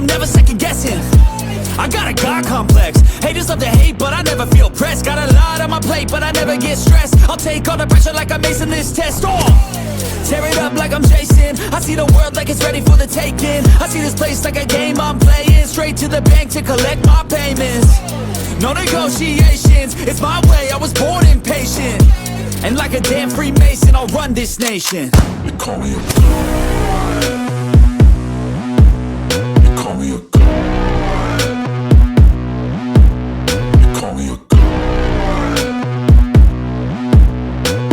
I'm never second guessing. I got a God complex. Haters love to hate, but I never feel pressed. Got a lot on my plate, but I never get stressed. I'll take all the pressure like I'm acing this test. Tear it up like I'm Jason. I see the world like it's ready for the taking. I see this place like a game I'm playing. Straight to the bank to collect my payments. No negotiations, it's my way, I was born impatient. And like a damn Freemason, I'll run this nation. You call me a god. You call me a god. You call me a god.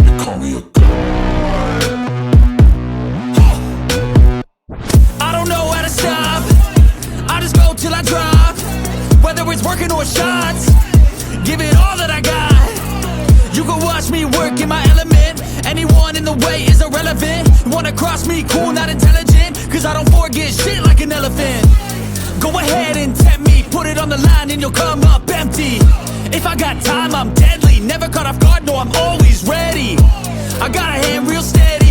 You call me a god. I don't know how to stop. I just go till I drop. Whether it's working or shots, give it all that I got. You can watch me work in my element. Anyone in the way is irrelevant. Wanna cross me, cool, not intelligent. Cause I don't forget shit like an elephant. Go ahead and tempt me, put it on the line and you'll come up empty. If I got time, I'm deadly. Never caught off guard, no, I'm always ready. I got a hand real steady.